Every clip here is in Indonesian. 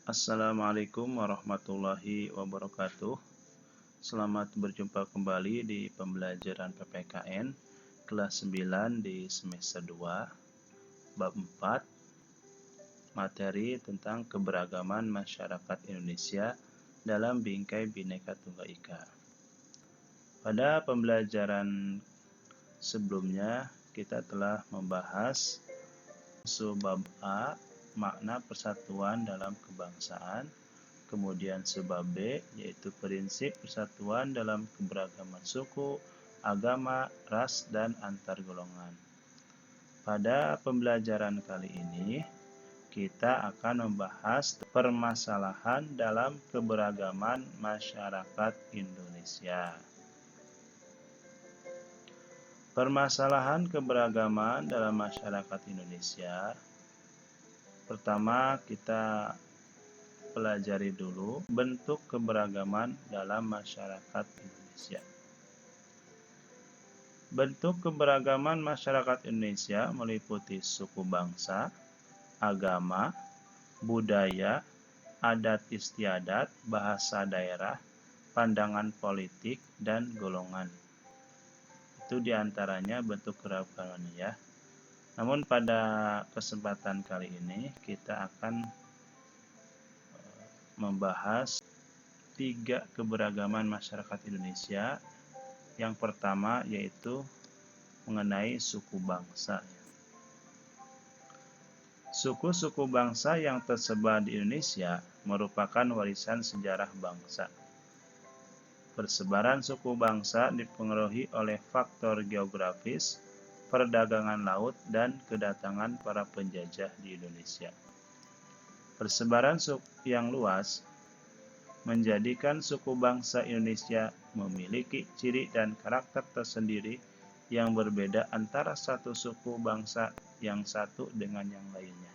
Assalamualaikum warahmatullahi wabarakatuh. Selamat berjumpa kembali di pembelajaran PPKN kelas 9 di semester 2, bab 4, materi tentang keberagaman masyarakat Indonesia dalam bingkai Bhinneka Tunggal Ika. Pada pembelajaran sebelumnya kita telah membahas bab A, makna persatuan dalam kebangsaan, kemudian bab B, yaitu prinsip persatuan dalam keberagaman suku, agama, ras, dan antar golongan. Pada pembelajaran kali ini, kita akan membahas permasalahan dalam keberagaman masyarakat Indonesia. Permasalahan keberagaman dalam masyarakat Indonesia. Pertama, kita pelajari dulu bentuk keberagaman dalam masyarakat Indonesia. Bentuk keberagaman masyarakat Indonesia meliputi suku bangsa, agama, budaya, adat istiadat, bahasa daerah, pandangan politik, dan golongan. Itu diantaranya bentuk keberagaman ya. Namun pada kesempatan kali ini kita akan membahas 3 keberagaman masyarakat Indonesia. Yang pertama yaitu mengenai suku bangsa. Suku-suku bangsa yang tersebar di Indonesia merupakan warisan sejarah bangsa. Persebaran suku bangsa dipengaruhi oleh faktor geografis, perdagangan laut, dan kedatangan para penjajah di Indonesia. Persebaran suku yang luas menjadikan suku bangsa Indonesia memiliki ciri dan karakter tersendiri yang berbeda antara satu suku bangsa yang satu dengan yang lainnya.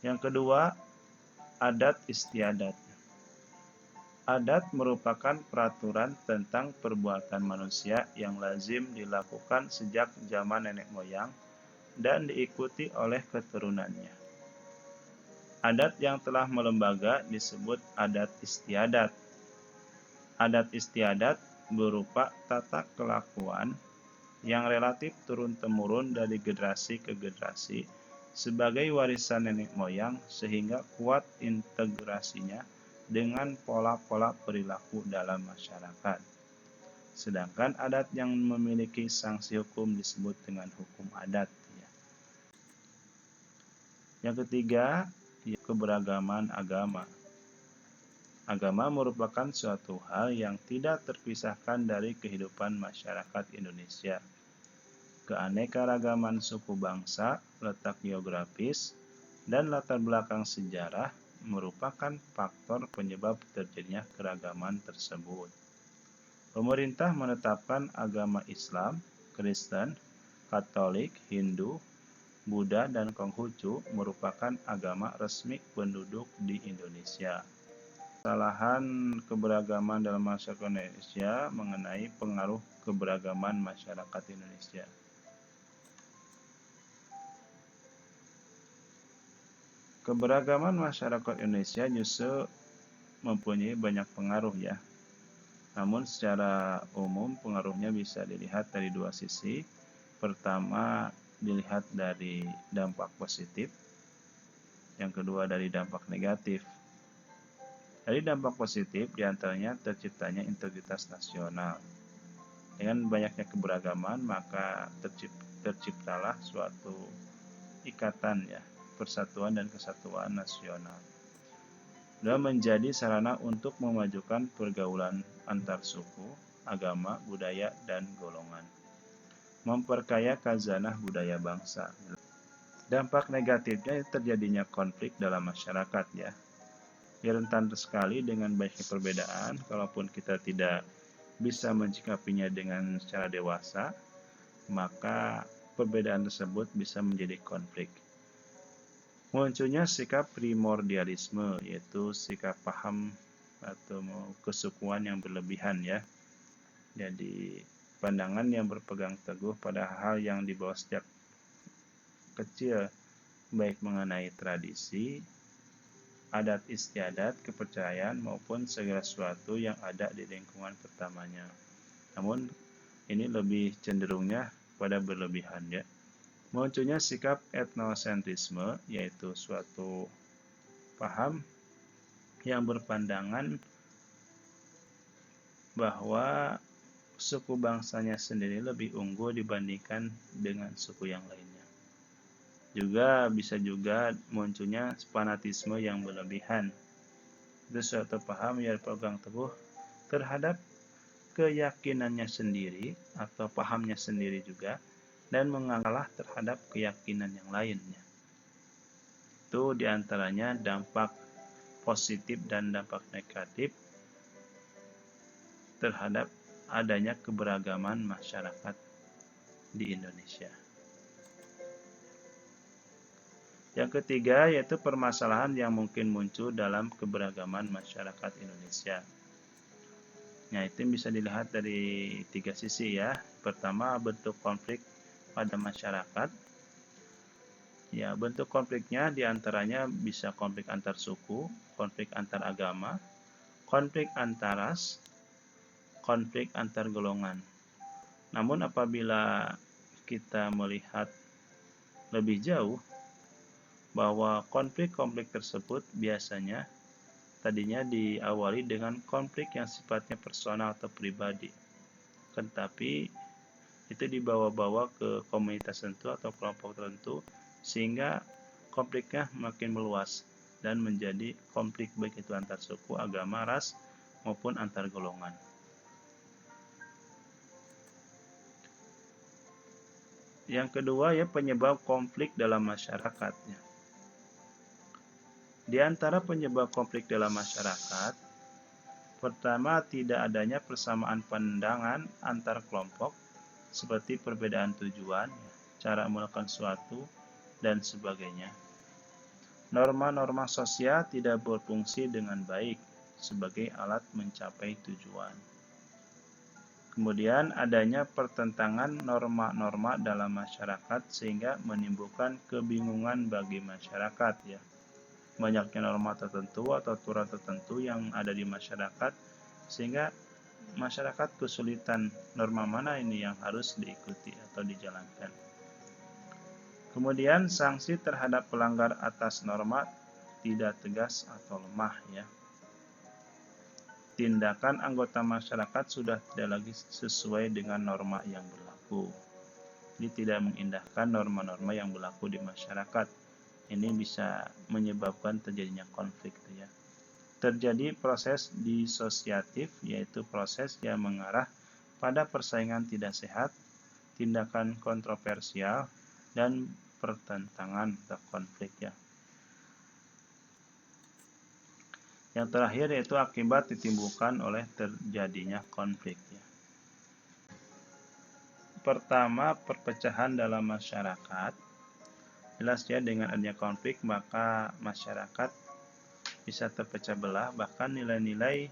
Yang kedua, adat istiadat. Adat merupakan peraturan tentang perbuatan manusia yang lazim dilakukan sejak zaman nenek moyang dan diikuti oleh keturunannya. Adat yang telah melembaga disebut adat istiadat. Adat istiadat berupa tata kelakuan yang relatif turun-temurun dari generasi ke generasi sebagai warisan nenek moyang sehingga kuat integrasinya dengan pola-pola perilaku dalam masyarakat. Sedangkan adat yang memiliki sanksi hukum disebut dengan hukum adat. Yang ketiga, keberagaman agama. Agama merupakan suatu hal yang tidak terpisahkan dari kehidupan masyarakat Indonesia. Keanekaragaman suku bangsa, letak geografis, dan latar belakang sejarah merupakan faktor penyebab terjadinya keragaman tersebut. Pemerintah menetapkan agama Islam, Kristen, Katolik, Hindu, Buddha, dan Konghucu merupakan agama resmi penduduk di Indonesia. Kesalahan keberagaman dalam masyarakat Indonesia mengenai pengaruh keberagaman masyarakat Indonesia. Keberagaman masyarakat Indonesia justru mempunyai banyak pengaruh ya. Namun secara umum pengaruhnya bisa dilihat dari dua sisi. Pertama, dilihat dari dampak positif. Yang kedua dari dampak negatif. Dari dampak positif diantaranya terciptanya integritas nasional. Dengan banyaknya keberagaman maka terciptalah suatu ikatan ya, persatuan dan kesatuan nasional. Dan menjadi sarana untuk memajukan pergaulan antar suku, agama, budaya, dan golongan. Memperkaya khazanah budaya bangsa. Dampak negatifnya terjadinya konflik dalam masyarakat ya. Rentan sekali dengan banyaknya perbedaan, kalaupun kita tidak bisa menyikapinya dengan secara dewasa, maka perbedaan tersebut bisa menjadi konflik. Munculnya sikap primordialisme, yaitu sikap paham atau kesukuan yang berlebihan ya. Jadi pandangan yang berpegang teguh pada hal yang dibawa sejak kecil baik mengenai tradisi, adat istiadat, kepercayaan, maupun segala sesuatu yang ada di lingkungan pertamanya. Namun, ini lebih cenderungnya pada berlebihan ya. Munculnya sikap etnosentrisme, yaitu suatu paham yang berpandangan bahwa suku bangsanya sendiri lebih unggul dibandingkan dengan suku yang lainnya. Bisa juga munculnya fanatisme yang berlebihan. Itu suatu paham yang berpegang teguh terhadap keyakinannya sendiri atau pahamnya sendiri juga dan mengalah terhadap keyakinan yang lainnya. Itu diantaranya dampak positif dan dampak negatif terhadap adanya keberagaman masyarakat di Indonesia. Yang ketiga yaitu permasalahan yang mungkin muncul dalam keberagaman masyarakat Indonesia. Nah, itu bisa dilihat dari 3 sisi ya. Pertama, bentuk konflik pada masyarakat. Ya, bentuk konfliknya diantaranya bisa konflik antar suku, konflik antar agama, konflik antar ras, konflik antar golongan. Namun apabila kita melihat lebih jauh bahwa konflik-konflik tersebut biasanya tadinya diawali dengan konflik yang sifatnya personal atau pribadi. Tetapi itu dibawa-bawa ke komunitas tertentu atau kelompok tertentu sehingga konfliknya makin meluas dan menjadi konflik baik itu antar suku, agama, ras maupun antar golongan. Yang kedua ya penyebab konflik dalam masyarakatnya. Di antara penyebab konflik dalam masyarakat, pertama tidak adanya persamaan pandangan antar kelompok seperti perbedaan tujuan, cara melakukan sesuatu, dan sebagainya. Norma-norma sosial tidak berfungsi dengan baik sebagai alat mencapai tujuan. Kemudian adanya pertentangan norma-norma dalam masyarakat sehingga menimbulkan kebingungan bagi masyarakat ya. Banyaknya norma tertentu atau aturan tertentu yang ada di masyarakat sehingga masyarakat kesulitan norma mana ini yang harus diikuti atau dijalankan. Kemudian sanksi terhadap pelanggar atas norma tidak tegas atau lemah ya. Tindakan anggota masyarakat sudah tidak lagi sesuai dengan norma yang berlaku. Ini tidak mengindahkan norma-norma yang berlaku di masyarakat. Ini bisa menyebabkan terjadinya konflik ya. Terjadi proses disosiatif, yaitu proses yang mengarah pada persaingan tidak sehat, tindakan kontroversial, dan pertentangan atau konflik ya. Yang terakhir yaitu akibat ditimbulkan oleh terjadinya konflik ya. Pertama, perpecahan dalam masyarakat. Jelas ya, dengan adanya konflik maka masyarakat bisa terpecah belah, bahkan nilai-nilai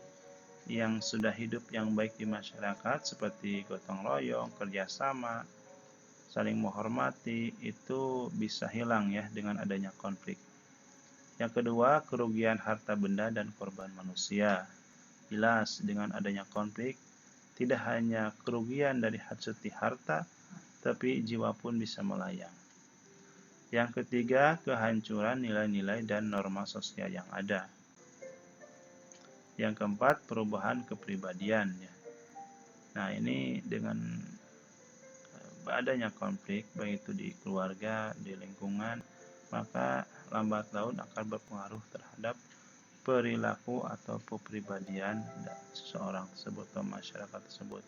yang sudah hidup yang baik di masyarakat seperti gotong royong, kerjasama, saling menghormati itu bisa hilang ya dengan adanya konflik. Yang kedua, kerugian harta benda dan korban manusia. Jelas dengan adanya konflik tidak hanya kerugian dari segi harta, tapi jiwa pun bisa melayang. Yang ketiga, kehancuran nilai-nilai dan norma sosial yang ada. Yang keempat, perubahan kepribadian ya. Nah, ini dengan adanya konflik baik itu di keluarga, di lingkungan, maka lambat laun akan berpengaruh terhadap perilaku atau kepribadian seseorang tersebut atau masyarakat tersebut.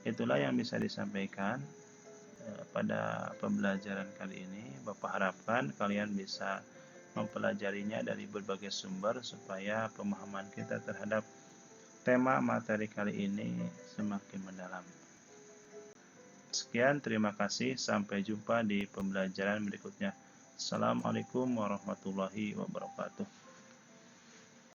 Itulah yang bisa disampaikan pada pembelajaran kali ini. Bapak harapkan kalian bisa mempelajarinya dari berbagai sumber supaya pemahaman kita terhadap tema materi kali ini semakin mendalam. Sekian, terima kasih. Sampai jumpa di pembelajaran berikutnya. Assalamualaikum warahmatullahi wabarakatuh.